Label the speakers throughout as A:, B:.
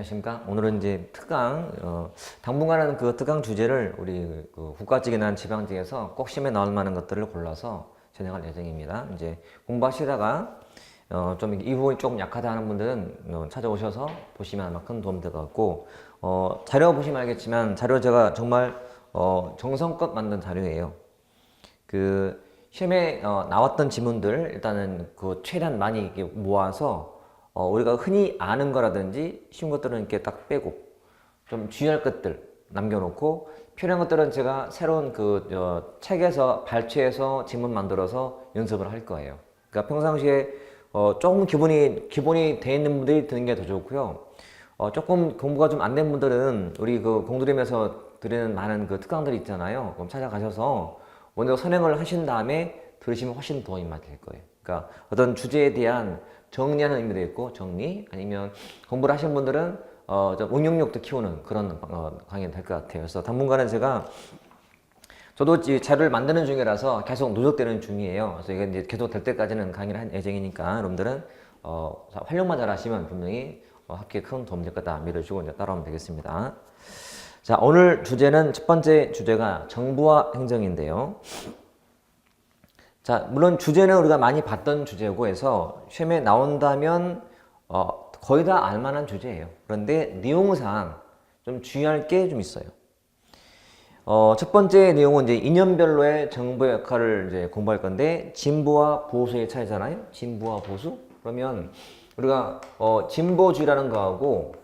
A: 안녕하십니까. 오늘은 이제 특강, 당분간은 그 특강 주제를 우리 그 국가직이나 지방직에서 꼭 시험에 나올 만한 것들을 골라서 진행할 예정입니다. 이제 공부하시다가 좀 이 부분이 조금 약하다 하는 분들은 찾아오셔서 보시면 아마 큰 도움 될 것 같고, 자료 보시면 알겠지만 자료 제가 정말 정성껏 만든 자료예요. 그 시험에 나왔던 지문들 일단은 그 최대한 많이 이렇게 모아서 우리가 흔히 아는 거라든지 쉬운 것들은 이렇게 딱 빼고 좀 주의할 것들 남겨놓고 필요한 것들은 제가 새로운 그 책에서 발췌해서 지문 만들어서 연습을 할 거예요. 그러니까 평상시에 조금 기본이 돼 있는 분들이 드는 게 더 좋고요. 조금 공부가 좀 안 된 분들은 우리 그 공드림에서 드리는 많은 그 특강들이 있잖아요. 그럼 찾아가셔서 먼저 선행을 하신 다음에 들으시면 훨씬 더 입맛이 될 거예요. 그러니까 어떤 주제에 대한 정리하는 의미도 있고 정리 아니면 공부를 하신 분들은 좀 응용력도 키우는 그런 강의가 될 것 같아요. 그래서 당분간은 저도 자료를 만드는 중이라서 계속 누적되는 중이에요. 그래서 이게 이제 계속 될 때까지는 강의를 할 예정이니까 여러분들은 활용만 잘 하시면 분명히 합격에 큰 도움 될 거다 믿어주고 이제 따라오면 되겠습니다. 자, 오늘 주제는 첫 번째 주제가 정부와 행정인데요. 자, 물론 주제는 우리가 많이 봤던 주제고 해서 시험에 나온다면 거의 다 알만한 주제예요. 그런데 내용상 좀 주의할 게 좀 있어요. 첫 번째 내용은 이제 이념별로의 정부의 역할을 이제 공부할 건데 진보와 보수의 차이잖아요. 진보와 보수? 그러면 우리가 진보주의라는 거하고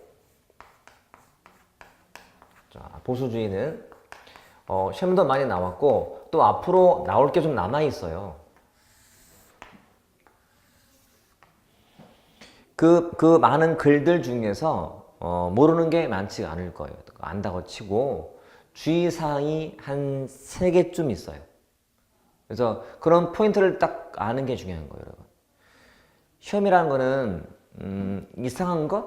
A: 자, 보수주의는 시험도 많이 나왔고 또 앞으로 나올 게 좀 남아 있어요. 그 많은 글들 중에서 모르는 게 많지 않을 거예요. 안다고 치고 주의사항이 한 3개쯤 있어요. 그래서 그런 포인트를 딱 아는 게 중요한 거예요, 여러분. 시험이라는 거는 이상한 것,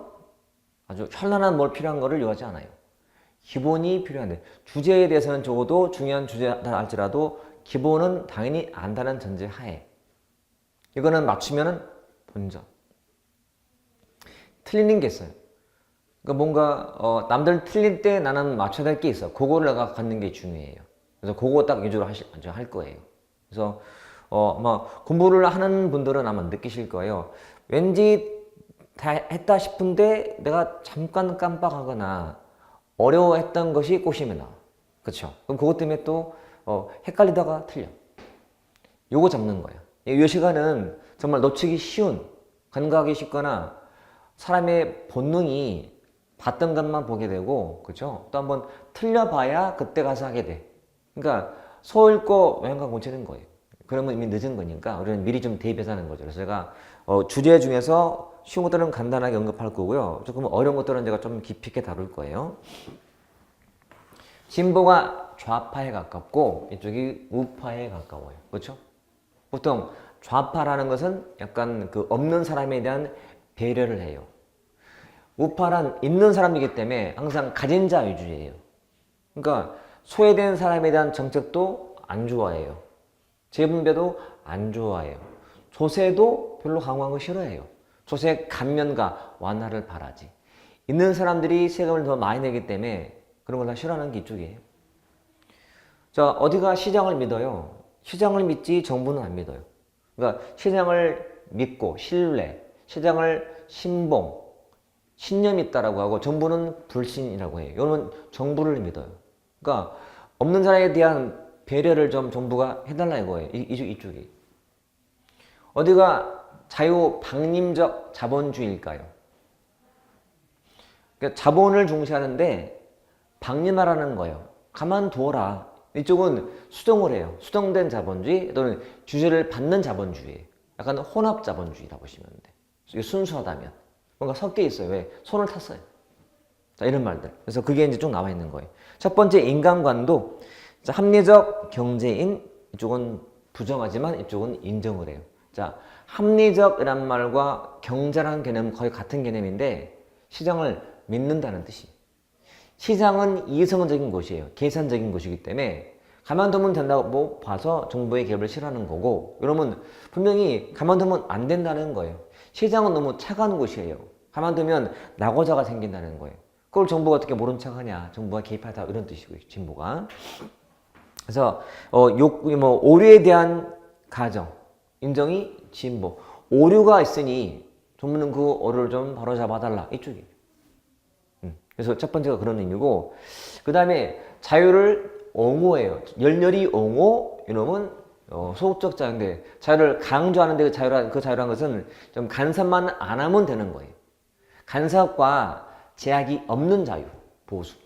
A: 아주 현란한 뭘 필요한 거를 요하지 않아요. 기본이 필요한데 주제에 대해서는 적어도 중요한 주제다 할지라도 기본은 당연히 안다는 전제 하에 이거는 맞추면은 본전. 틀리는 게 있어요. 그러니까 뭔가 남들 틀릴 때 나는 맞춰야 될 게 있어. 그거를 내가 갖는 게 중요해요. 그래서 그거 딱 위주로 할 거예요. 그래서 아마 공부를 하는 분들은 아마 느끼실 거예요. 왠지 다 했다 싶은데 내가 잠깐 깜빡하거나 어려워했던 것이 꼬시면 나와. 그렇죠? 그럼 그것 때문에 또 헷갈리다가 틀려. 요거 잡는 거야. 이 시간은 정말 놓치기 쉬운, 간과하기 쉽거나 사람의 본능이 봤던 것만 보게 되고, 그렇죠? 또 한번 틀려봐야 그때 가서 하게 돼. 그러니까 소 읽고 외양간 고치는 거예요. 그러면 이미 늦은 거니까 우리는 미리 좀 대비해서 하는 거죠. 그래서 제가 주제 중에서 쉬운 것들은 간단하게 언급할 거고요. 조금 어려운 것들은 제가 좀 깊이 있게 다룰 거예요. 진보가 좌파에 가깝고 이쪽이 우파에 가까워요. 그렇죠? 보통 좌파라는 것은 약간 그 없는 사람에 대한 배려를 해요. 우파란 있는 사람이기 때문에 항상 가진 자 위주예요. 그러니까 소외된 사람에 대한 정책도 안 좋아해요. 재분배도 안 좋아해요. 조세도 별로 강화한 거 싫어해요. 조세 감면과 완화를 바라지. 있는 사람들이 세금을 더 많이 내기 때문에 그런 걸 다 싫어하는 게 이쪽이에요. 자, 어디가 시장을 믿어요? 시장을 믿지 정부는 안 믿어요. 그러니까 시장을 믿고 신뢰, 시장을 신봉, 신념이 있다라고 하고 정부는 불신이라고 해요. 이거는 정부를 믿어요. 그러니까 없는 사람에 대한 배려를 좀 정부가 해달라 이거예요. 이쪽이. 어디가 자유방림적 자본주의일까요? 그러니까 자본을 중시하는데 방림하라는 거예요. 가만두어라. 이쪽은 수동을 해요. 수동된 자본주의 또는 주제를 받는 자본주의예요. 약간 혼합 자본주의라고 보시면 돼. 이게 순수하다면. 뭔가 섞여 있어요. 왜? 손을 탔어요. 자, 이런 말들. 그래서 그게 이제 쭉 나와 있는 거예요. 첫 번째 인간관도 자, 합리적 경제인 이쪽은 부정하지만 이쪽은 인정을 해요. 자, 합리적이란 말과 경제라는 개념은 거의 같은 개념인데 시장을 믿는다는 뜻이. 시장은 이성적인 곳이에요. 계산적인 곳이기 때문에 가만두면 된다고 봐서 정부의 개입을 싫어하는 거고, 여러분 분명히 가만두면 안 된다는 거예요. 시장은 너무 차가운 곳이에요. 가만 두면 낙오자가 생긴다는 거예요. 그걸 정부가 어떻게 모른 척하냐. 정부가 개입하다 이런 뜻이고요. 진보가. 그래서 오류에 대한 가정, 인정이 진보. 오류가 있으니 정부는 그 오류를 좀 바로잡아달라. 이쪽이에요. 그래서 첫 번째가 그런 의미고, 그 다음에 자유를 옹호해요. 열렬히 옹호. 이놈은 소극적 자유인데, 자유를 강조하는데 그 자유란 것은 좀 간섭만 안 하면 되는 거예요. 간섭과 제약이 없는 자유, 보수.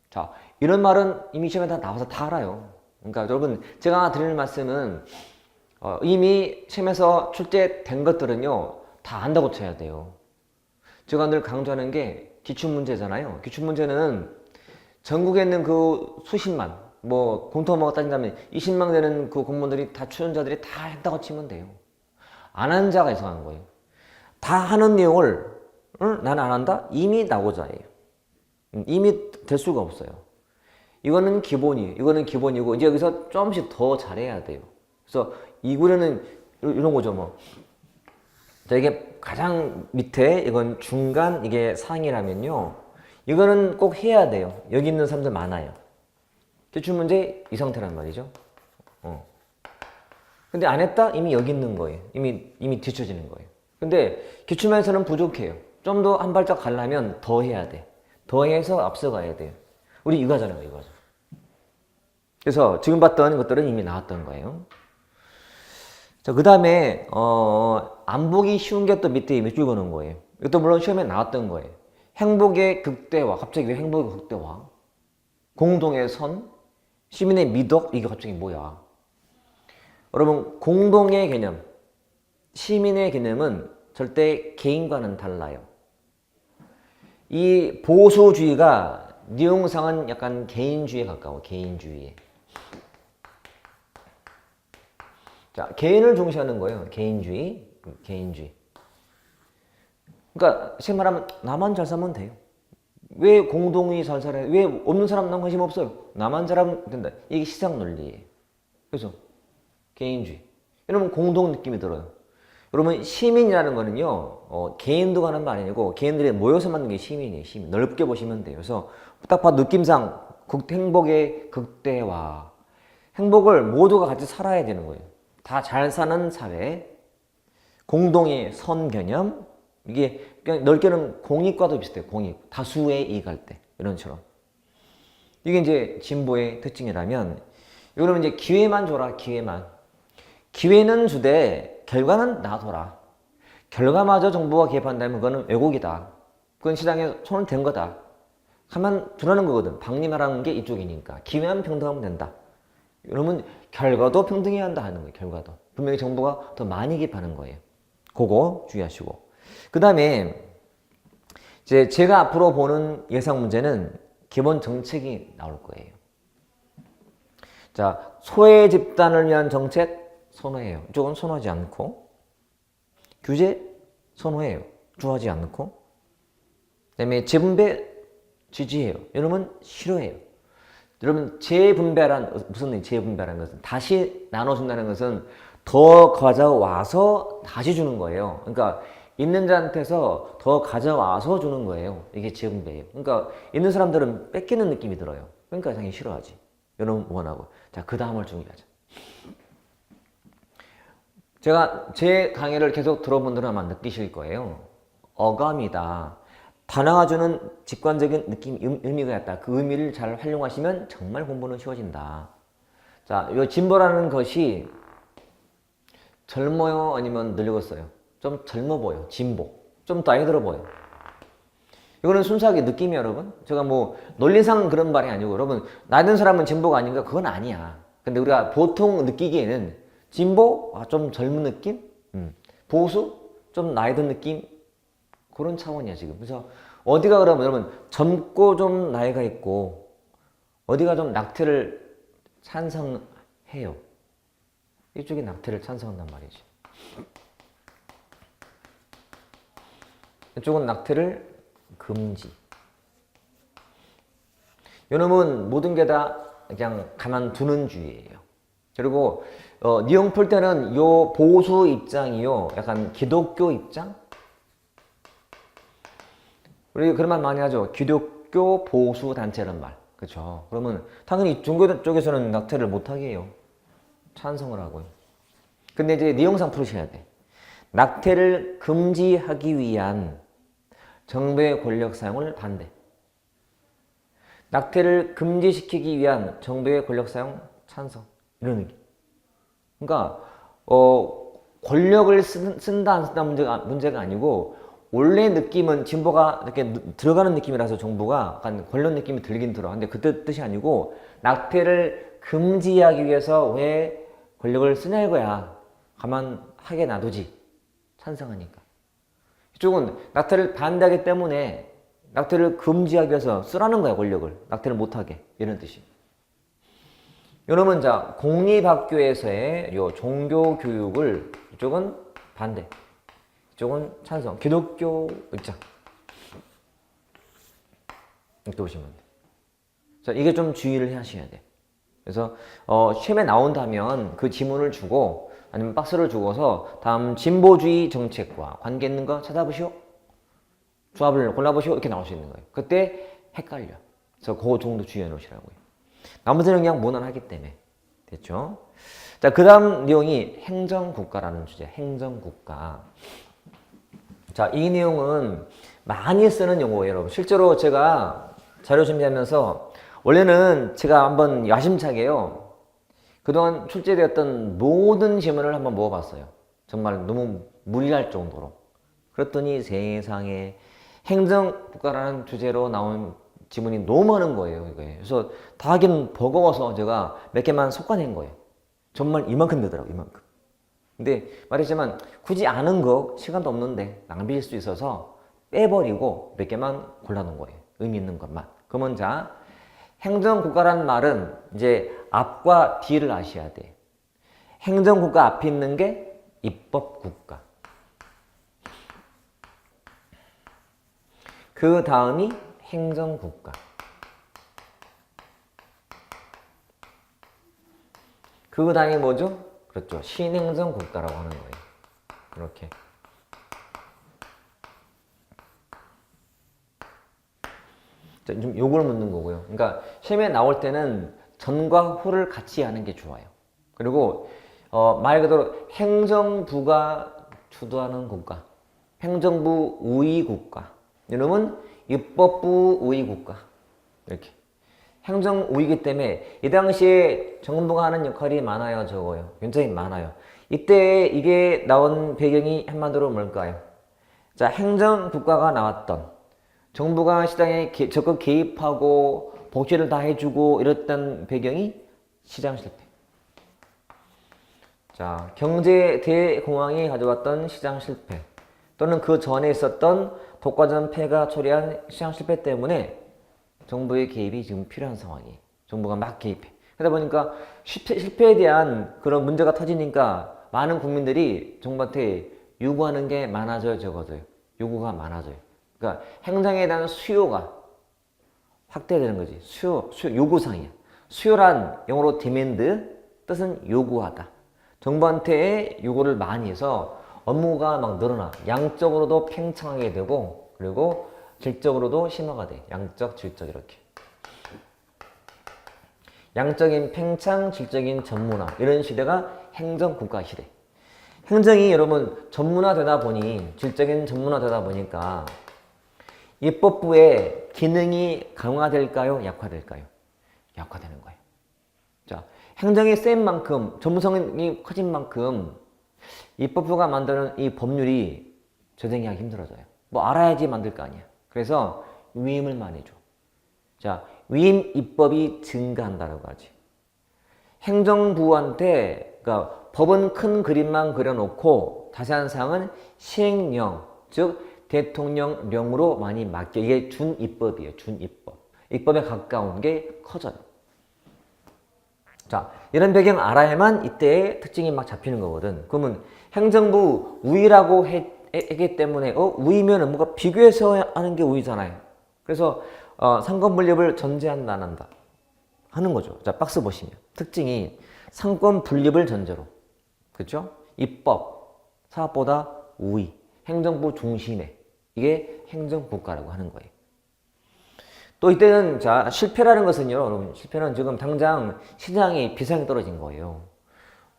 A: 자, 이런 말은 이미 시험에 다 나와서 다 알아요. 그러니까 여러분, 제가 드리는 말씀은 이미 시험에서 출제된 것들은요, 다 안다고 쳐야 돼요. 제가 늘 강조하는 게 기출문제잖아요. 기출문제는 전국에 있는 그 수십만, 공통어가 따진다면 20만 되는 그 공무원들이 다 출연자들이 다 했다고 치면 돼요. 안 한 자가 이상한 거예요. 다 하는 내용을 나는 안 한다? 이미 낙오자예요. 이미 될 수가 없어요. 이거는 기본이고 이제 여기서 조금씩 더 잘해야 돼요. 그래서 이 구려는 이런 거죠. 자, 이게 가장 밑에 이건 중간 이게 상이라면요. 이거는 꼭 해야 돼요. 여기 있는 사람들 많아요. 기출문제 이 상태란 말이죠. 근데 안 했다? 이미 여기 있는 거예요. 이미 뒤쳐지는 거예요. 근데 기출문제에서는 부족해요. 좀 더 한 발짝 가려면 더 해야 돼. 더 해서 앞서가야 돼요. 우리 이거잖아요, 이거죠. 그래서 지금 봤던 것들은 이미 나왔던 거예요. 자, 그 다음에, 안 보기 쉬운 게 또 밑에 이미 쭉 오는 거예요. 이것도 물론 시험에 나왔던 거예요. 행복의 극대화. 갑자기 왜 행복의 극대화? 공동의 선? 시민의 미덕? 이게 갑자기 뭐야? 여러분, 공동의 개념, 시민의 개념은 절대 개인과는 달라요. 이 보수주의가 내용상은 약간 개인주의에 가까워, 개인주의에. 자, 개인을 중시하는 거예요. 개인주의. 그러니까 쉽게 말하면 나만 잘 살면 돼요. 왜 공동이 잘 살아요? 왜 없는 사람 난 관심 없어요? 나만 잘하면 된다. 이게 시장 논리예요. 그래서 개인주의. 여러분 공동 느낌이 들어요. 여러분 시민이라는 거는요. 개인도 가는 말 아니고 개인들이 모여서 만든 게 시민이에요. 시민. 넓게 보시면 돼요. 그래서 딱 봐도 느낌상 행복의 극대화. 행복을 모두가 같이 살아야 되는 거예요. 다 잘 사는 사회, 공동의 선 개념, 이게 그냥 넓게는 공익과도 비슷해요. 공익, 다수의 이익할 때 이런 처럼. 이게 이제 진보의 특징이라면, 이거는 이제 기회만 줘라, 기회만. 기회는 주되 결과는 놔둬라. 결과마저 정부가 개입한다면 그거는 왜곡이다. 그건 시장에 손을 댄 거다. 가만 두라는 거거든. 박림하라는 게 이쪽이니까. 기회만 평등하면 된다. 여러분 결과도 평등해야 한다 하는 거예요. 결과도. 분명히 정부가 더 많이 개입하는 거예요. 그거 주의하시고. 그 다음에 이제 제가 앞으로 보는 예상 문제는 기본 정책이 나올 거예요. 자, 소외 집단을 위한 정책 선호해요. 이쪽은 선호하지 않고, 규제 선호해요. 좋아하지 않고, 그 다음에 재분배 지지해요. 여러분 싫어해요. 여러분 재분배란 무슨 재분배라는 것은 다시 나눠준다는 것은 더 가져와서 다시 주는 거예요. 그러니까 있는 자한테서 더 가져와서 주는 거예요. 이게 재분배예요. 그러니까 있는 사람들은 뺏기는 느낌이 들어요. 그러니까 당연히 싫어하지. 여러분 원하고. 자, 그 다음을 준비하자. 제가 제 강의를 계속 들어본 분들은 아마 느끼실 거예요. 어감이다. 단어가 주는 직관적인 느낌, 의미가 있다. 그 의미를 잘 활용하시면 정말 공부는 쉬워진다. 자, 이 진보라는 것이 젊어요? 아니면 늙었어요? 좀 젊어 보여. 진보. 좀 나이 들어 보여. 이거는 순수하게 느낌이에요, 여러분. 제가 논리상 그런 말이 아니고, 여러분, 나이 든 사람은 진보가 아닌가? 그건 아니야. 근데 우리가 보통 느끼기에는 진보? 좀 젊은 느낌? 보수? 좀 나이 든 느낌? 그런 차원이야, 지금. 그래서 어디가 그러면 여러분, 젊고 좀 나이가 있고, 어디가 좀 낙태를 찬성해요. 이쪽이 낙태를 찬성한단 말이지. 이쪽은 낙태를 금지. 이놈은 모든 게 다 그냥 가만두는 주의예요. 그리고 내용 풀 때는 요 보수 입장이요, 약간 기독교 입장? 우리 그런 말 많이 하죠. 기독교 보수 단체란 말. 그렇죠. 그러면 당연히 종교 쪽에서는 낙태를 못하게 해요. 찬성을 하고요. 근데 이제 내용상 풀으셔야 돼. 낙태를 금지하기 위한 정부의 권력 사용을 반대. 낙태를 금지시키기 위한 정부의 권력 사용 찬성. 이런 의미. 그러니까 권력을 쓴다 안 쓴다 문제가 아니고 원래 느낌은 진보가 이렇게 들어가는 느낌이라서 정부가 약간 권력 느낌이 들긴 들어. 근데 그 뜻이 아니고 낙태를 금지하기 위해서 왜 권력을 쓰냐 이거야. 가만하게 놔두지. 찬성하니까. 이쪽은 낙태를 반대하기 때문에 낙태를 금지하기 위해서 쓰라는 거야, 권력을. 낙태를 못하게. 이런 뜻이. 여러분, 자, 공립학교에서의 요 종교 교육을 이쪽은 반대. 이쪽은 찬성. 기독교 입장. 이렇게 보시면 돼. 자, 이게 좀 주의를 하셔야 돼. 그래서 시험에 나온다면 그 지문을 주고 아니면 박스를 주고서 다음 진보주의 정책과 관계 있는 거 찾아보시오. 조합을 골라보시오. 이렇게 나올 수 있는 거예요. 그때 헷갈려. 그래서 그 정도 주의해 놓으시라고요. 나머지는 그냥 무난하기 때문에. 됐죠? 자, 그 다음 내용이 행정국가라는 주제. 행정국가. 자, 이 내용은 많이 쓰는 용어예요, 여러분. 실제로 제가 자료 준비하면서 원래는 제가 한번 야심차게요. 그동안 출제되었던 모든 질문을 한번 모아봤어요. 정말 너무 무리할 정도로. 그랬더니 세상에 행정국가라는 주제로 나온 지문이 너무 많은 거예요. 이거에. 그래서 다 하기는 버거워서 제가 몇 개만 솎아낸 거예요. 정말 이만큼 되더라고요. 이만큼. 근데 말했지만 굳이 아는 거 시간도 없는데 낭비일 수 있어서 빼버리고 몇 개만 골라놓은 거예요. 의미 있는 것만. 그러면 자, 행정국가라는 말은 이제 앞과 뒤를 아셔야 돼. 행정국가 앞에 있는 게 입법국가. 그 다음이 행정국가. 그 다음이 뭐죠? 그렇죠. 신행정국가라고 하는 거예요. 이렇게. 자, 좀 요걸 묻는 거고요. 그러니까 시험에 나올 때는 전과 후를 같이 하는 게 좋아요. 그리고 말 그대로 행정부가 주도하는 국가, 행정부 우위 국가, 이놈은 입법부 우위 국가. 이렇게. 행정 우위이기 때문에 이 당시에 정부가 하는 역할이 많아요, 적어요. 굉장히 많아요. 이때 이게 나온 배경이 한마디로 뭘까요? 자, 행정국가가 나왔던 정부가 시장에 적극 개입하고 복지를 다 해주고 이랬던 배경이 시장 실패. 자, 경제 대공황이 가져왔던 시장 실패 또는 그 전에 있었던 독과점 폐가 초래한 시장 실패 때문에 정부의 개입이 지금 필요한 상황이에요. 정부가 막 개입해. 그러다 보니까 실패에 대한 그런 문제가 터지니까 많은 국민들이 정부한테 요구하는 게 많아져요, 적어져요. 요구가 많아져요. 그러니까 행정에 대한 수요가 확대되는 거지. 수요 요구사항이야. 수요란 영어로 demand, 뜻은 요구하다. 정부한테 요구를 많이 해서 업무가 막 늘어나. 양적으로도 팽창하게 되고 그리고 질적으로도 심화가 돼. 양적, 질적 이렇게. 양적인 팽창, 질적인 전문화. 이런 시대가 행정국가 시대. 행정이 여러분 전문화되다 보니 질적인 전문화되다 보니까 입법부의 기능이 강화될까요? 약화될까요? 약화되는 거예요. 자, 행정이 센 만큼 전문성이 커진 만큼 입법부가 만드는 이 법률이 제정하기 힘들어져요. 뭐 알아야지 만들 거 아니야. 그래서 위임을 많이 줘. 자, 위임 입법이 증가한다라고 하지. 행정부한테 그러니까 법은 큰 그림만 그려놓고 자세한 사항은 시행령, 즉 대통령령으로 많이 맡겨. 이게 준입법이에요. 준입법. 입법에 가까운 게 커져요. 자, 이런 배경 알아야만 이때의 특징이 막 잡히는 거거든. 그러면 행정부 우위라고 했기 때문에 우위면 뭔가 비교해서 하는 게 우위잖아요. 그래서 상권 분립을 전제한다 안 한다 하는 거죠. 자, 박스 보시면 특징이 상권 분립을 전제로, 그렇죠? 입법 사업보다 우위, 행정부 중심에 이게 행정국가라고 하는 거예요. 또 이때는 자 실패라는 것은요, 여러분 실패는 지금 당장 시장이 비상이 떨어진 거예요.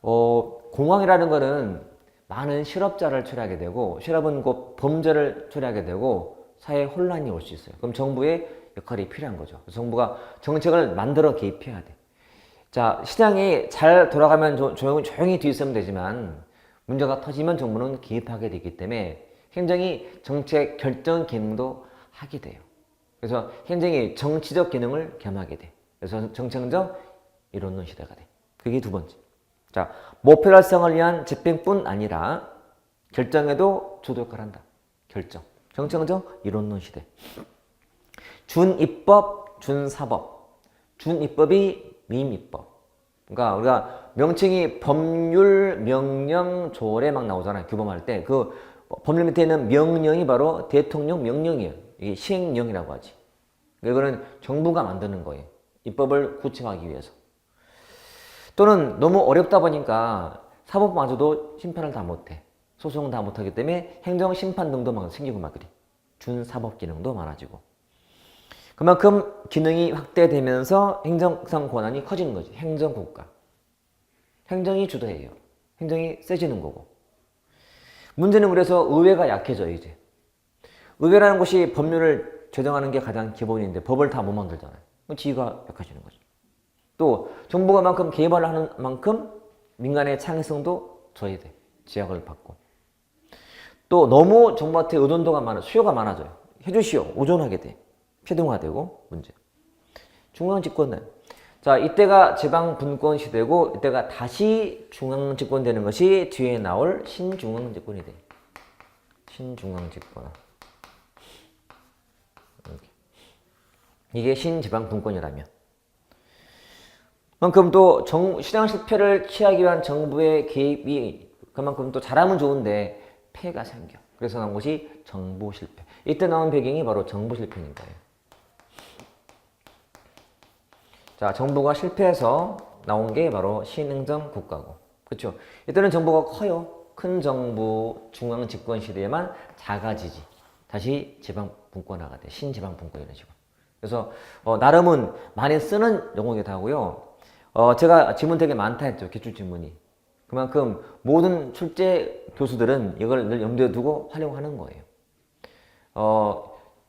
A: 공황이라는 거는 많은 실업자를 초래하게 되고 실업은 곧 범죄를 초래하게 되고 사회 혼란이 올 수 있어요. 그럼 정부의 역할이 필요한 거죠. 정부가 정책을 만들어 개입해야 돼. 자, 시장이 잘 돌아가면 조용히 뒤에 있으면 되지만 문제가 터지면 정부는 개입하게 되기 때문에 행정이 정책 결정 기능도 하게 돼요. 그래서 행정이 정치적 기능을 겸하게 돼. 그래서 정책적 이론론 시대가 돼. 그게 두 번째. 자, 목표 달성을 위한 집행뿐 아니라 결정에도 주도 역할을 한다. 결정. 정책적 이론론 시대. 준입법, 준사법. 준입법이 민입법. 그러니까 우리가 명칭이 법률, 명령, 조례 막 나오잖아요. 규범할 때. 그 법률 밑에 있는 명령이 바로 대통령 명령이에요. 이게 시행령이라고 하지. 이거는 정부가 만드는 거예요. 입법을 구체화하기 위해서. 또는 너무 어렵다 보니까 사법마저도 심판을 다 못해. 소송을 다 못하기 때문에 행정심판 등도 막 생기고 막 그래. 준사법 기능도 많아지고. 그만큼 기능이 확대되면서 행정상 권한이 커지는 거지. 행정국가. 행정이 주도해요. 행정이 세지는 거고. 문제는 그래서 의회가 약해져요, 이제. 의회라는 곳이 법률을 제정하는 게 가장 기본인데 법을 다 못 만들잖아요. 지위가 약해지는 거죠. 또 정부가 만큼 개입을 하는 만큼 민간의 창의성도 저해돼. 제약을 받고. 또 너무 정부한테 의존도가 많아, 수요가 많아져요. 해주시오. 의존하게 돼. 폐등화되고 문제. 중앙집권은 자 이때가 지방분권 시대고 이때가 다시 중앙집권 되는 것이 뒤에 나올 신중앙집권이 돼. 신중앙집권. 이게 신지방분권이라면. 그만큼 또 시장 실패를 취하기 위한 정부의 개입이 그만큼 또 잘하면 좋은데 폐가 생겨. 그래서 나온 것이 정부 실패. 이때 나온 배경이 바로 정부 실패인 거예요. 자, 정부가 실패해서 나온 게 바로 신행정 국가고. 그렇죠? 이때는 정부가 커요. 큰 정부, 중앙 집권 시대에만 작아지지. 다시 지방 분권화가 돼. 신지방 분권이라는 식으로. 그래서 나름은 많이 쓰는 용어이기도 하고요. 제가 질문 되게 많다 했죠. 기출 질문이. 그만큼 모든 출제 교수들은 이걸 늘 염두에 두고 활용하는 거예요.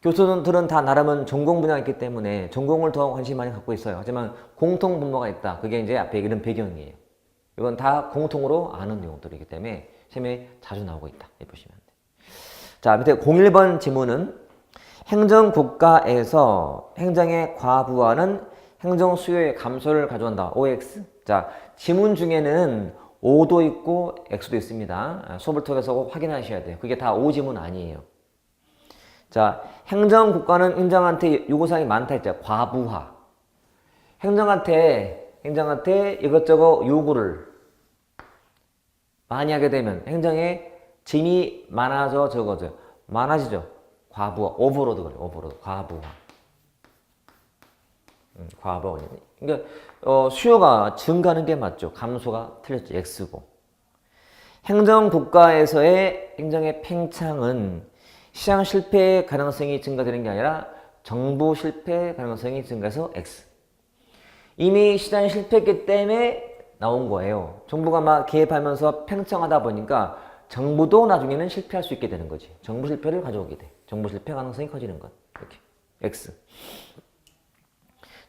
A: 교수들은 다 나름은 전공 분야가 있기 때문에 전공을 더 관심 많이 갖고 있어요. 하지만 공통 분모가 있다. 그게 이제 앞에 이런 배경이에요. 이건 다 공통으로 아는 내용들이기 때문에 시험에 자주 나오고 있다. 보시면 돼. 자, 밑에 01번 지문은 행정국가에서 행정의 과부하는 행정 수요의 감소를 가져온다. OX. 자, 지문 중에는 O도 있고 X도 있습니다. 수업을 통해서 꼭 확인하셔야 돼요. 그게 다 O 지문 아니에요. 자, 행정국가는 행정한테 요구사항이 많다 했죠. 과부하. 행정한테 이것저것 요구를 많이 하게 되면 행정에 짐이 적어져요. 많아지죠. 과부하, 오버로드 그래요. 오버로드, 과부하. 과부하. 그러니까 수요가 증가하는 게 맞죠. 감소가 틀렸죠. X고. 행정국가에서의 행정의 팽창은 시장 실패의 가능성이 증가되는 게 아니라 정부 실패의 가능성이 증가해서 X. 이미 시장이 실패했기 때문에 나온 거예요. 정부가 막 개입하면서 팽창하다 보니까 정부도 나중에는 실패할 수 있게 되는 거지. 정부 실패를 가져오게 돼. 정부 실패 가능성이 커지는 것. 이렇게. X.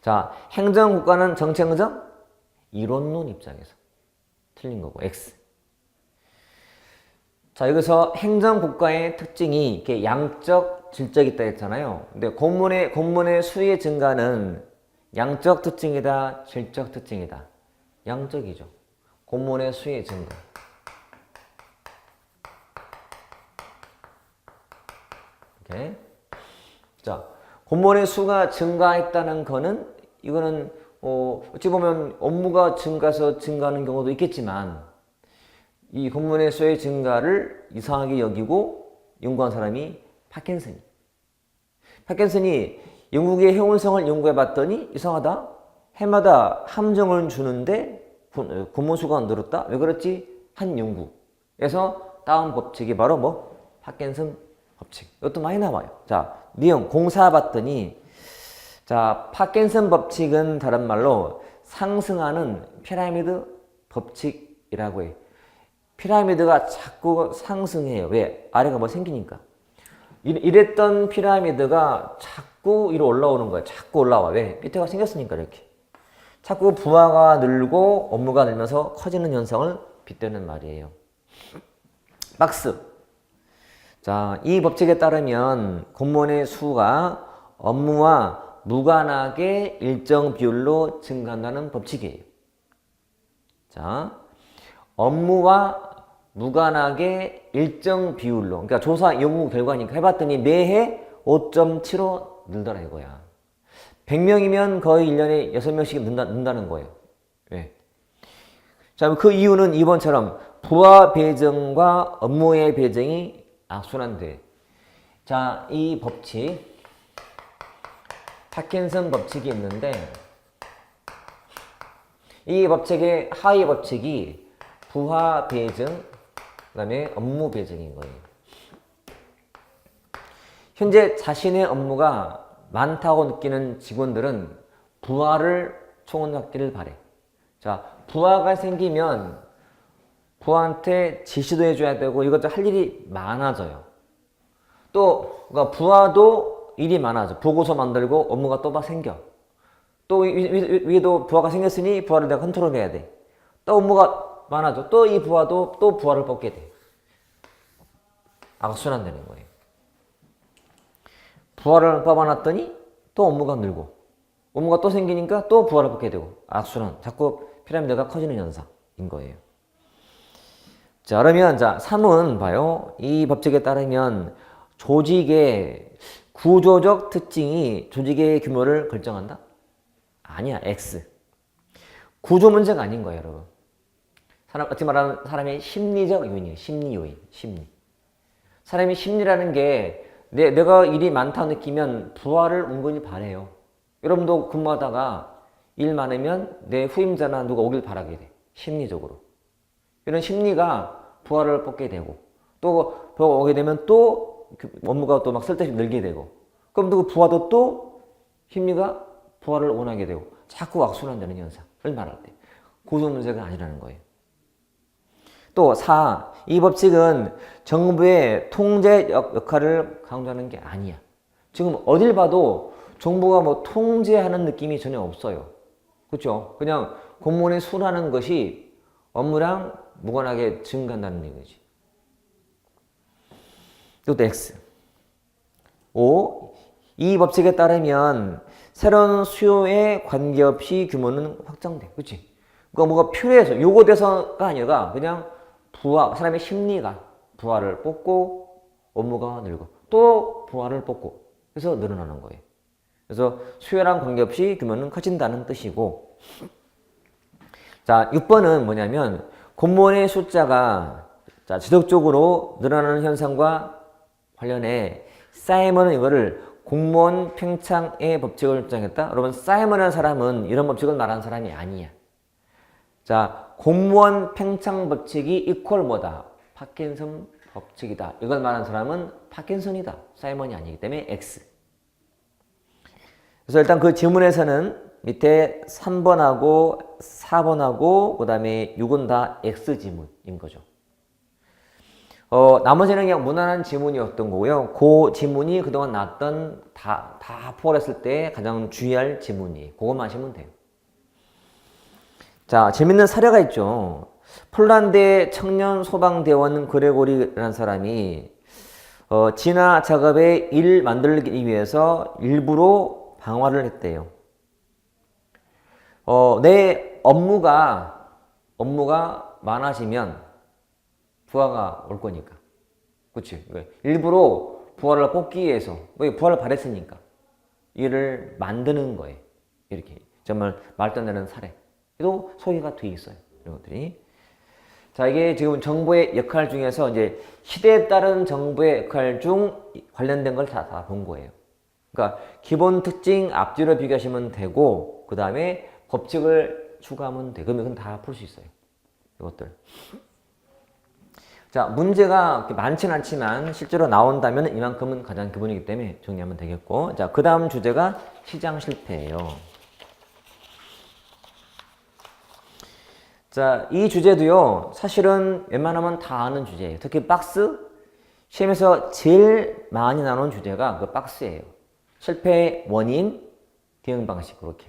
A: 자, 행정국가는 정책적 이론론 입장에서 틀린 거고. X. 자, 여기서 행정국가의 특징이 이렇게 양적, 질적이 있다 했잖아요. 근데 공문의 수의 증가는 양적 특징이다, 질적 특징이다. 양적이죠. 공문의 수의 증가. 이렇게. 자, 공문의 수가 증가했다는 거는 이거는 어찌 보면 업무가 증가하는 경우도 있겠지만 이 공문의 수의 증가를 이상하게 여기고 연구한 사람이 파킨슨이 영국의 해운성을 연구해 봤더니 이상하다. 해마다 함정을 주는데 공문수가 늘었다. 왜 그렇지? 한 연구에서 따온 법칙이 바로 파킨슨 법칙. 이것도 많이 나와요. 자, 내용 공사 봤더니 자, 파킨슨 법칙은 다른 말로 상승하는 피라미드 법칙이라고 해요. 피라미드가 자꾸 상승해요. 왜? 아래가 뭐 생기니까. 이랬던 피라미드가 자꾸 위로 올라오는 거예요. 자꾸 올라와. 왜? 밑에가 생겼으니까 이렇게. 자꾸 부하가 늘고 업무가 늘면서 커지는 현상을 빗대는 말이에요. 박스. 자, 이 법칙에 따르면 공무원의 수가 업무와 무관하게 일정 비율로 증가한다는 법칙이에요. 자, 업무와 무관하게 일정 비율로, 그러니까 조사 연구 결과니까 해봤더니 매해 5.75 늘더라 이거야. 100명이면 거의 1년에 6명씩 는다는 거예요. 왜? 자, 그 이유는 이번처럼 부하 배정과 업무의 배정이 악순환돼. 자, 이 법칙, 파킨슨 법칙이 있는데 이 법칙의 하위 법칙이 부하 배정, 그 다음에 업무 배정인 거예요. 현재 자신의 업무가 많다고 느끼는 직원들은 부하를 총원받기를 바래. 자, 부하가 생기면 부하한테 지시도 해줘야 되고 이것저것 할 일이 많아져요. 또 그러니까 부하도 일이 많아져. 보고서 만들고 업무가 또 막 생겨. 또 위에도 부하가 생겼으니 부하를 내가 컨트롤해야 돼. 또 업무가 많아져. 또 이 부하도 또 부하를 뽑게 돼. 악순환되는 거예요. 부하를 뽑아놨더니 또 업무가 늘고 업무가 또 생기니까 또 부하를 뽑게 되고 악순환. 자꾸 피라미드가 커지는 현상인 거예요. 자, 그러면 자 3은 봐요. 이 법칙에 따르면 조직의 구조적 특징이 조직의 규모를 결정한다? 아니야. X. 구조 문제가 아닌 거예요, 여러분. 어떻게 말하면 사람의 심리적 요인이에요. 심리 요인. 심리. 사람이 심리라는 게 내가 일이 많다고 느끼면 부하를 은근히 바래요. 여러분도 근무하다가 일 많으면 내 후임자나 누가 오길 바라게 돼. 심리적으로. 이런 심리가 부하를 뽑게 되고 또 부하가 오게 되면 또 업무가 또 막 쓸데없이 늘게 되고 그럼 그 부하도 또 심리가 부하를 원하게 되고 자꾸 악순환되는 현상을 말할 때 구조 문제가 아니라는 거예요. 또 4. 이 법칙은 정부의 통제 역할을 강조하는 게 아니야. 지금 어딜 봐도 정부가 뭐 통제하는 느낌이 전혀 없어요. 그렇죠? 그냥 공무원의 수라는 것이 업무랑 무관하게 증가한다는 얘기지. 이것도 X. 5. 이 법칙에 따르면 새로운 수요에 관계없이 규모는 확장돼. 그렇지? 그러니까 뭐가 필요해서 요구돼서가 아니라 그냥 부하, 사람의 심리가 부하를 뽑고 업무가 늘고 또 부하를 뽑고 그래서 늘어나는 거예요. 그래서 수요랑 관계없이 규모는 커진다는 뜻이고 자 6번은 뭐냐면 공무원의 숫자가 자, 지속적으로 늘어나는 현상과 관련해 사이먼은 이거를 공무원 팽창의 법칙을 주장했다. 여러분 사이먼이라는 사람은 이런 법칙을 말하는 사람이 아니야. 자, 공무원 팽창 법칙이 이퀄 뭐다? 파킨슨 법칙이다. 이걸 말하는 사람은 파킨슨이다. 사이먼이 아니기 때문에 X. 그래서 일단 그 지문에서는 밑에 3번하고 4번하고 그 다음에 6은 다 X 지문인 거죠. 나머지는 그냥 무난한 지문이었던 거고요. 그 지문이 그동안 나왔던 다 포괄했을 때 가장 주의할 지문이 그것만 하시면 돼요. 자, 재밌는 사례가 있죠. 폴란드의 청년 소방대원 그레고리라는 사람이 진화 작업에 일 만들기 위해서 일부러 방화를 했대요. 내 업무가 많아지면 부하가 올 거니까. 그치? 일부러 부하를 뽑기 위해서, 부하를 바랬으니까. 일을 만드는 거예요. 이렇게. 정말 말도 안 되는 사례. 또 소개가 돼 있어요. 이런 것들이. 자, 이게 지금 정부의 역할 중에서 이제 시대에 따른 정부의 역할 중 관련된 걸 다 본 거예요. 그러니까 기본 특징 앞뒤로 비교하시면 되고, 그 다음에 법칙을 추가하면 돼. 그러면 다 풀 수 있어요. 이것들. 자, 문제가 그렇게 많지는 않지만 실제로 나온다면 이만큼은 가장 기본이기 때문에 정리하면 되겠고. 자, 그 다음 주제가 시장 실패예요. 자, 이 주제도요, 사실은 웬만하면 다 아는 주제예요. 특히 박스, 시험에서 제일 많이 나오는 주제가 그 박스예요. 실패의 원인, 대응 방식, 그렇게.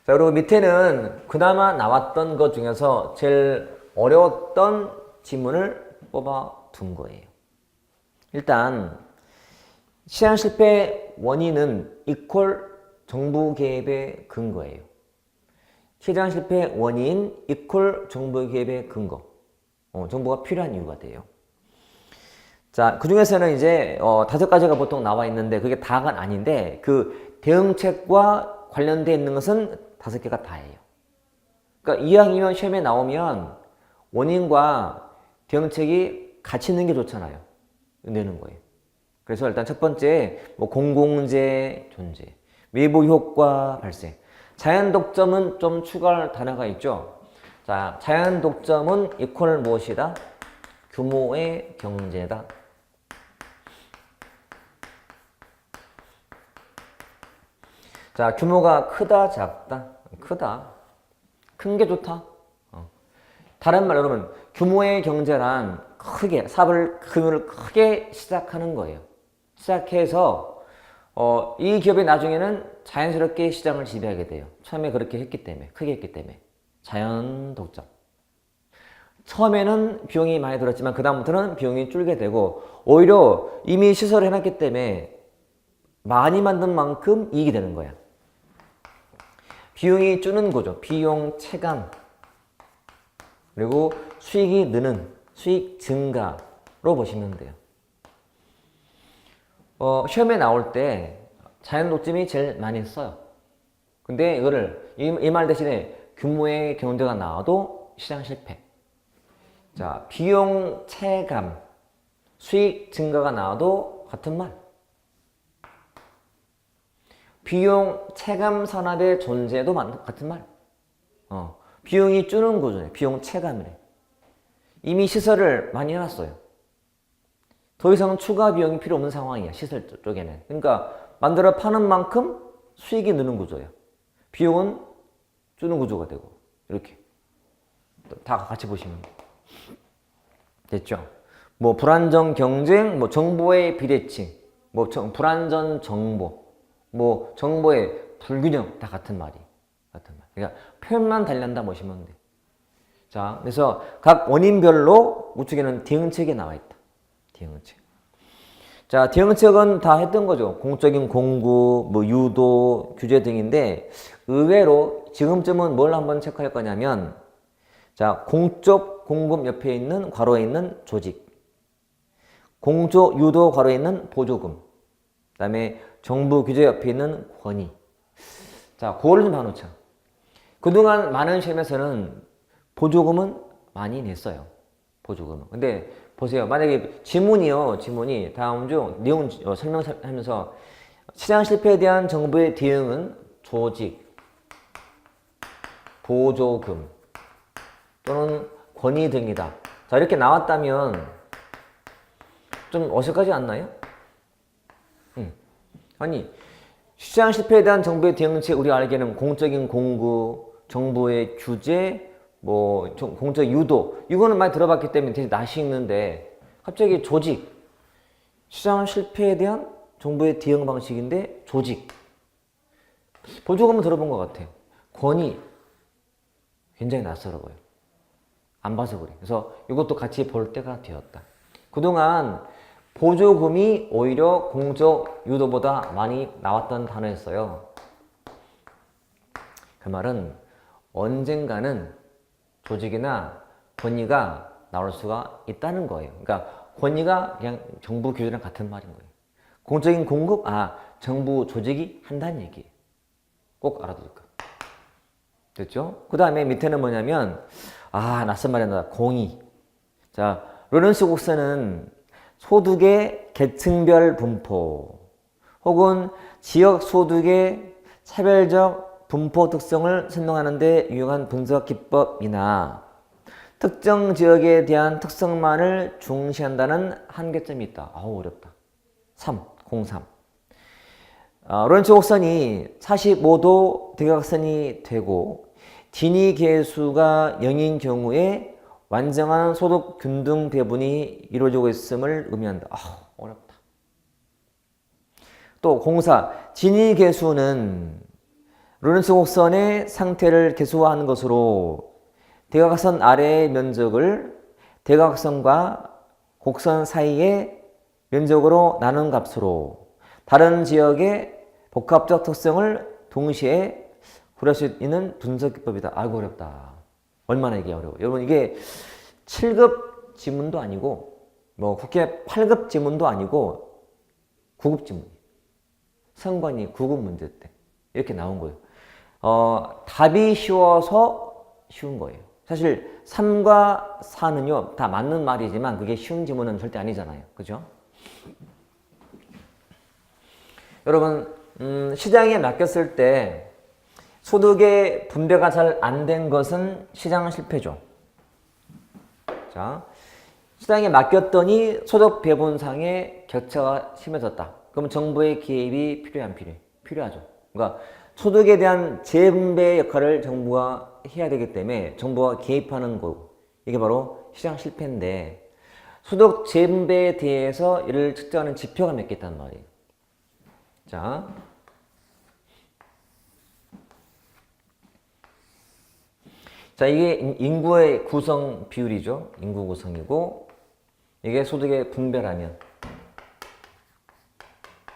A: 자, 그리고 밑에는 그나마 나왔던 것 중에서 제일 어려웠던 지문을 뽑아 둔 거예요. 일단, 시장 실패 원인은 이퀄 정부 개입의 근거예요. 시장 실패 원인 이퀄 정부 개입의 근거. 정부가 필요한 이유가 돼요. 자, 그 중에서는 이제 5가지가 보통 나와 있는데 그게 다가 아닌데 그 대응책과 관련되어 있는 것은 5개가 다예요. 그러니까 이왕이면 시험에 나오면 원인과 대응책이 같이 있는 게 좋잖아요. 내는 거예요. 그래서 일단 첫 번째 뭐 공공재 존재, 외부 효과 발생. 자연 독점은 좀 추가할 단어가 있죠. 자, 자연 독점은 이퀄 무엇이다? 규모의 경제다. 자, 규모가 크다, 작다? 크다. 큰 게 좋다. 다른 말로 하면 규모의 경제란 크게, 사업을 규모를 크게 시작하는 거예요. 시작해서 이 기업이 나중에는 자연스럽게 시장을 지배하게 돼요. 처음에 그렇게 했기 때문에, 크게 했기 때문에. 자연 독점. 처음에는 비용이 많이 들었지만 그 다음부터는 비용이 줄게 되고 오히려 이미 시설을 해놨기 때문에 많이 만든 만큼 이익이 되는 거야. 비용이 줄는 거죠. 비용 체감. 그리고 수익이 느는, 수익 증가로 보시면 돼요. 시험에 나올 때 자연 독점이 제일 많이 써요. 근데 이거를 이 말 대신에 규모의 경제가 나와도 시장 실패. 자, 비용 체감, 수익 증가가 나와도 같은 말. 비용 체감 산업의 존재도 같은 말. 비용이 줄는 거죠. 비용 체감이래. 이미 시설을 많이 해놨어요. 더 이상 추가 비용이 필요 없는 상황이야. 시설 쪽에는. 그러니까 만들어 파는 만큼 수익이 느는 구조예요. 비용은 줄는 구조가 되고 이렇게 다 같이 보시면 됐죠. 뭐 불안정 경쟁, 뭐 정보의 비대칭, 뭐 불안전 정보, 뭐 정보의 불균형 다 같은 말이. 같은 말. 그러니까 표현만 달리한다 보시면 돼. 자, 그래서 각 원인별로 우측에는 대응책이 나와 있다. 대응책. 자, 대응책은 다 했던 거죠. 공적인 공구, 뭐 유도, 규제 등인데 의외로 지금쯤은 뭘 한번 체크할 거냐면 자, 공적 공급 옆에 있는 괄호에 있는 조직, 공조 유도 괄호에 있는 보조금, 그 다음에 정부 규제 옆에 있는 권위. 자, 그거를 좀 봐놓자. 그동안 많은 시험에서는 보조금은 많이 냈어요. 보조금은. 근데 보세요. 만약에 지문이 다음 중 내용 설명하면서 시장 실패에 대한 정부의 대응은 조직, 보조금 또는 권위 등이다. 자, 이렇게 나왔다면 좀 어색하지 않나요? 아니, 시장 실패에 대한 정부의 대응책 우리가 알기에는 공적인 공구, 정부의 규제, 뭐 공적 유도 이거는 많이 들어봤기 때문에 되게 낯이 익는데 갑자기 조직, 시장 실패에 대한 정부의 대응 방식인데 조직, 보조금은 들어본 것 같아요. 권위 굉장히 낯설어 보여요. 안 봐서 그래. 그래서 이것도 같이 볼 때가 되었다. 그동안 보조금이 오히려 공적 유도보다 많이 나왔던 단어였어요. 그 말은 언젠가는 조직이나 권위가 나올 수가 있다는 거예요. 그러니까 권위가 그냥 정부 규제랑 같은 말인 거예요. 공적인 공급, 정부 조직이 한다는 얘기예요. 꼭 알아둘 거. 됐죠? 그 다음에 밑에는 뭐냐면, 낯선 말이다. 공의. 자, 로렌스 곡선은 소득의 계층별 분포 혹은 지역 소득의 차별적 분포 특성을 설명하는 데 유용한 분석 기법이나 특정 지역에 대한 특성만을 중시한다는 한계점이 있다. 아우 어렵다. 03. 로렌츠 곡선이 45도 대각선이 되고 진위 계수가 0인 경우에 완전한 소득 균등 배분이 이루어지고 있음을 의미한다. 어렵다. 또 04. 진위 계수는 로렌츠 곡선의 상태를 계수화하는 것으로 대각선 아래의 면적을 대각선과 곡선 사이의 면적으로 나눈 값으로 다른 지역의 복합적 특성을 동시에 구할 수 있는 분석 기법이다. 아이고 어렵다. 얼마나 이게 어려워. 여러분 이게 7급 지문도 아니고 뭐 국회 8급 지문도 아니고 9급 지문. 선관위 9급 문제 때 이렇게 나온 거예요. 답이 쉬워서 쉬운 거예요. 사실 3과 4는요 다 맞는 말이지만 그게 쉬운 지문은 절대 아니잖아요. 그죠? 여러분 시장에 맡겼을 때 소득의 분배가 잘 안 된 것은 시장 실패죠. 자, 시장에 맡겼더니 소득 배분상의 격차가 심해졌다. 그럼 정부의 개입이 필요해 안 필요해? 필요하죠. 그러니까 소득에 대한 재분배 역할을 정부가 해야 되기 때문에 정부가 개입하는 거 이게 바로 시장 실패인데 소득 재분배에 대해서 이를 측정하는 지표가 몇 개 있단 말이에요. 자, 이게 인구의 구성 비율이죠. 인구 구성이고 이게 소득의 분배라면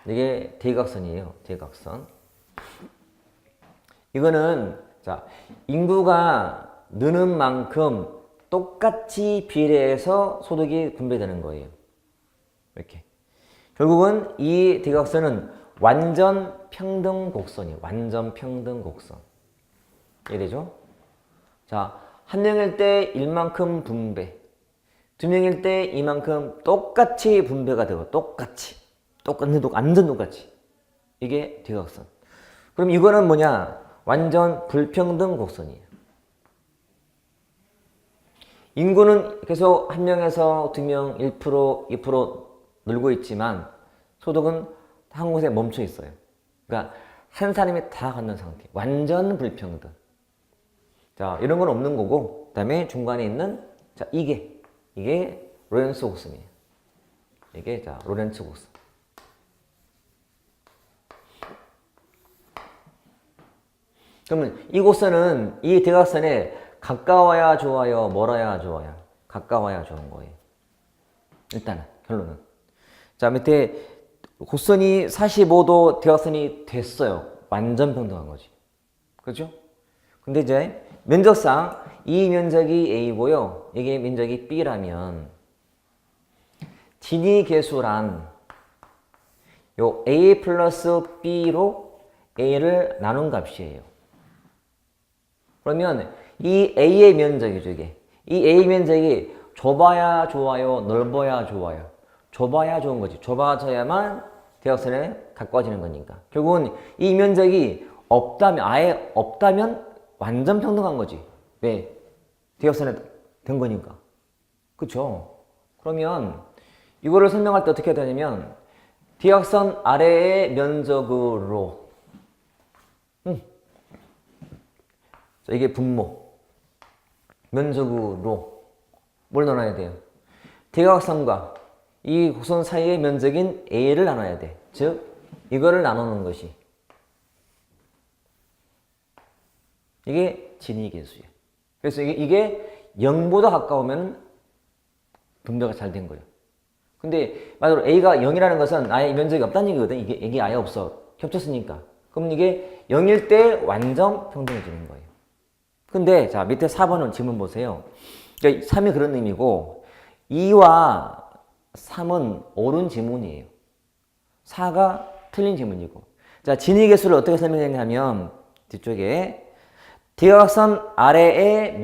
A: 이게 대각선이에요. 대각선. 이거는 자, 인구가 느는 만큼 똑같이 비례해서 소득이 분배되는 거예요. 이렇게. 결국은 이 대각선은 완전 평등 곡선이에요. 완전 평등 곡선. 이해되죠? 자, 한 명일 때 1만큼 분배, 두 명일 때 이만큼 똑같이 분배가 되고 똑같이 완전 똑같이 이게 대각선. 그럼 이거는 뭐냐? 완전 불평등 곡선이에요. 인구는 계속 한 명에서 두 명 1%, 2% 늘고 있지만 소득은 한 곳에 멈춰 있어요. 그러니까 한 사람이 다 갖는 상태. 완전 불평등. 자, 이런 건 없는 거고, 그 다음에 중간에 있는, 자, 이게 로렌츠 곡선이에요. 이게, 자, 로렌츠 곡선. 그러면 이 곡선은 이 대각선에 가까워야 좋아요, 멀어야 좋아요? 가까워야 좋은 거예요. 일단은, 결론은. 자, 밑에 곡선이 45도 대각선이 됐어요. 완전 평등한 거지. 그죠? 근데 이제 면적상 이 면적이 A고요. 이게 면적이 B라면 진위 계수란 요 A 플러스 B로 A를 나눈 값이에요. 그러면 이 A의 면적이죠, 이게. 이 A 면적이 좁아야 좋아요, 넓어야 좋아요? 좁아야 좋은 거지. 좁아져야만 대각선에 가까워지는 거니까. 결국은 이 면적이 없다면, 아예 없다면 완전 평등한 거지. 왜? 대각선에 된 거니까. 그쵸? 그러면 이거를 설명할 때 어떻게 해야 되냐면 대각선 아래의 면적으로 자, 이게 분모 면적으로 뭘 나눠야 돼요? 대각선과 이 곡선 사이의 면적인 A를 나눠야 돼. 즉 이거를 나누는 것이 이게 진위 계수예요. 그래서 이게 0보다 가까우면 분배가 잘 된 거예요. 근데 말로 A가 0이라는 것은 아예 면적이 없다는 얘기거든. 이게 아예 없어. 겹쳤으니까. 그럼 이게 0일 때 완전 평등해지는 거예요. 근데 자, 밑에 4번은 지문 보세요. 그러니까 3이 그런 의미고 2와 3은 옳은 지문이에요. 4가 틀린 지문이고. 자, 진위 계수를 어떻게 설명했냐면 뒤쪽에 대각선 아래의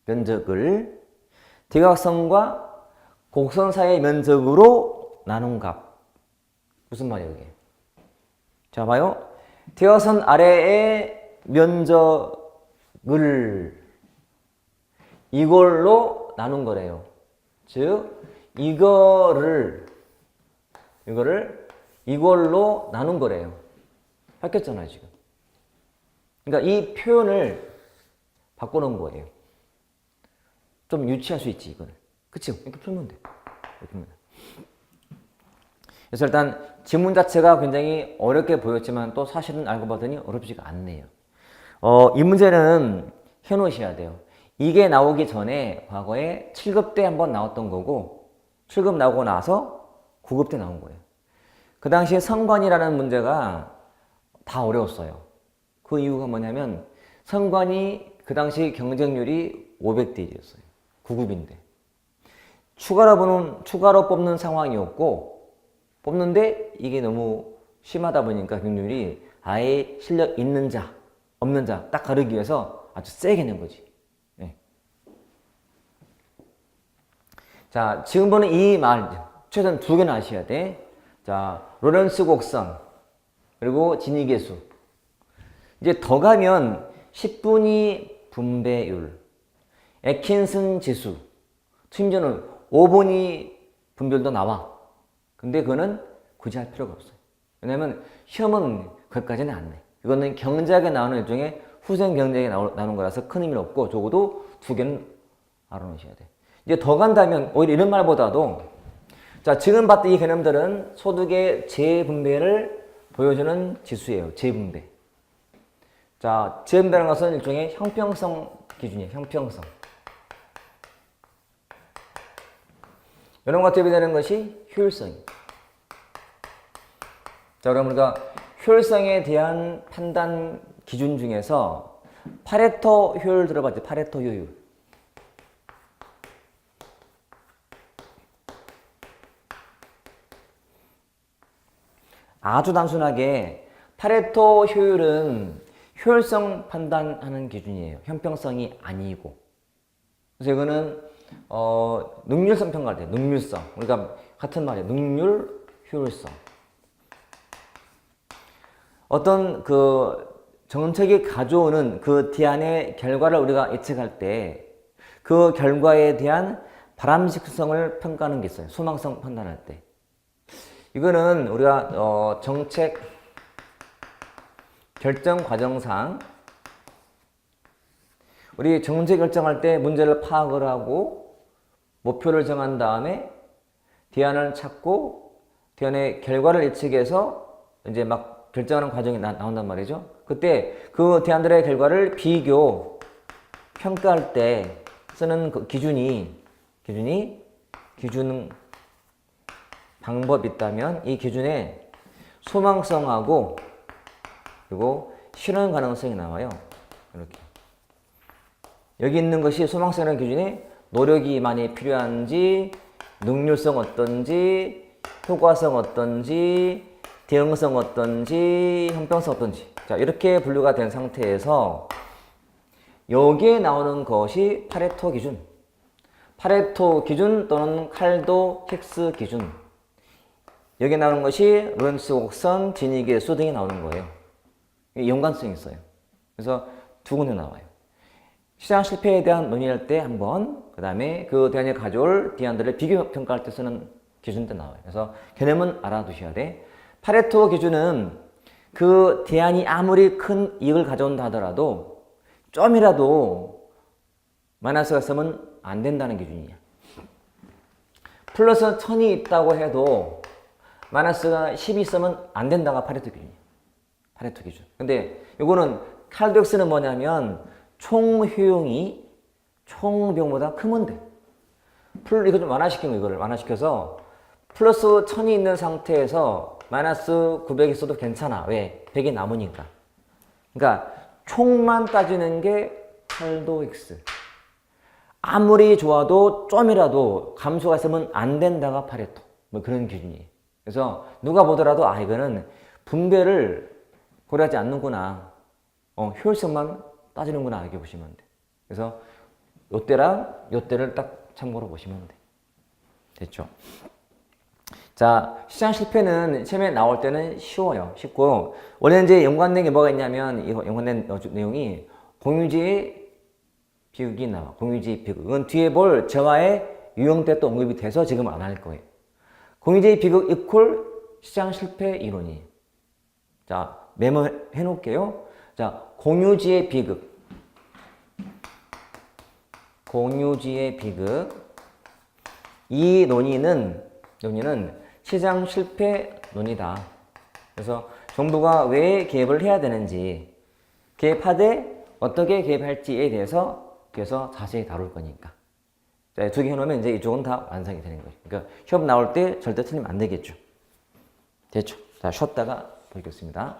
A: 면적을 대각선과 곡선 사이의 면적으로 나눈 값. 무슨 말이에요, 이게? 자, 봐요. 대각선 아래의 면적을 이걸로 나눈 거래요. 즉 이거를 이걸로 나눈 거래요. 바뀌었잖아요, 지금. 그러니까 이 표현을 바꿔놓은 거예요. 좀 유치할 수 있지, 이거는. 그치? 이렇게 풀면 돼. 이렇게 풀면 돼. 그래서 일단 지문 자체가 굉장히 어렵게 보였지만 또 사실은 알고 봤더니 어렵지가 않네요. 이 문제는 해놓으셔야 돼요. 이게 나오기 전에 과거에 7급 때 한번 나왔던 거고 7급 나오고 나서 9급 때 나온 거예요. 그 당시에 성관이라는 문제가 다 어려웠어요. 그 이유가 뭐냐면 성관이 그 당시 경쟁률이 500대 1이었어요. 9급인데. 추가로 뽑는 상황이었고 뽑는데 이게 너무 심하다 보니까 경쟁률이 아예 실력 있는 자, 없는 자 딱 가르기 위해서 아주 세게 낸 거지. 네. 자, 지금 보는 이 말 최소한 두 개는 아셔야 돼. 자, 로렌츠 곡선 그리고 진위계수. 이제 더 가면 10분위 분배율, 애킨슨 지수, 심지어는 5분위 분별도 나와. 근데 그거는 굳이 할 필요가 없어요. 왜냐면 시험은 거기까지는 안 내. 이거는 경제학에 나오는 일종의 후생 경제학에 나오는 거라서 큰 의미는 없고 적어도 두 개는 알아놓으셔야 돼. 이제 더 간다면 오히려 이런 말보다도 자, 지금 봤던 이 개념들은 소득의 재분배를 보여주는 지수예요. 재분배. 자, 재분배라는 것은 일종의 형평성 기준이에요. 형평성. 이런 것과 대비되는 것이 효율성이에요. 자, 그럼 우리가 효율성에 대한 판단 기준 중에서 파레토 효율 들어봤죠? 파레토 효율. 아주 단순하게 파레토 효율은 효율성 판단하는 기준이에요. 형평성이 아니고. 그래서 이거는 능률성 평가할 때 능률성. 우리가 같은 말이에요. 능률, 효율성. 어떤 그 정책이 가져오는 그 대안의 결과를 우리가 예측할 때 그 결과에 대한 바람직성을 평가하는 게 있어요. 소망성 판단할 때. 이거는 우리가 정책 결정 과정상 우리 정책 결정할 때 문제를 파악을 하고 목표를 정한 다음에 대안을 찾고 대안의 결과를 예측해서 이제 막 결정하는 과정이 나온단 말이죠. 그때 그 대안들의 결과를 비교, 평가할 때 쓰는 그 기준 방법이 있다면 이 기준에 소망성하고 그리고 실현 가능성이 나와요. 이렇게. 여기 있는 것이 소망성이라는 기준에 노력이 많이 필요한지, 능률성 어떤지, 효과성 어떤지, 대응성 어떤지, 형평성 어떤지. 자, 이렇게 분류가 된 상태에서 여기에 나오는 것이 파레토 기준. 파레토 기준 또는 칼도 힉스 기준. 여기에 나오는 것이 로렌츠 곡선, 진위계수 등이 나오는 거예요. 연관성이 있어요. 그래서 두 군데 나와요. 시장 실패에 대한 논의할 때 한 번, 그 다음에 그 대안이 가져올 대안들을 비교 평가할 때 쓰는 기준도 나와요. 그래서 개념은 알아두셔야 돼. 파레토 기준은 그 대안이 아무리 큰 이익을 가져온다 하더라도 좀이라도 마이너스가 있으면 안 된다는 기준이야. 플러스 1000이 있다고 해도 마이너스가 10이 있으면 안 된다가 파레토 기준이야. 파레토 기준. 근데 이거는 칼도엑스는 뭐냐면 총 효용이 총 비용보다 크면 돼. 이거 좀 완화시키는 거, 이거를 완화시켜서 플러스 1000이 있는 상태에서 마이너스 900이 있어도 괜찮아. 왜? 100이 남으니까. 그러니까 총만 따지는 게 칼도 X. 아무리 좋아도 좀이라도 감소가 있으면 안 된다가 파레토. 뭐 그런 기준이에요. 그래서 누가 보더라도 아 이거는 분배를 고려하지 않는구나. 효율성만 따지는구나 이렇게 보시면 돼. 그래서 요때랑 요때를 딱 참고로 보시면 돼. 됐죠? 자, 시장 실패는 시험에 나올 때는 쉬워요. 쉽고 원래 이제 연관된 게 뭐가 있냐면 이거 연관된 내용이 공유지의 비극이 나와. 공유주의 비극은 뒤에 볼 재화의 유형 때 또 언급이 돼서 지금 안 할 거예요. 공유주의 비극 이퀄 시장 실패 이론이. 자, 메모해 놓을게요. 자, 공유주의 비극. 공유주의 비극. 이 논의는 시장 실패 논의다. 그래서 정부가 왜 개입을 해야 되는지, 개입하되 어떻게 개입할지에 대해서 그래서 자세히 다룰 거니까. 자, 두 개 해놓으면 이제 이쪽은 다 완성이 되는 거예요. 그러니까 시험 나올 때 절대 틀리면 안 되겠죠. 됐죠? 자, 쉬었다가 보겠습니다.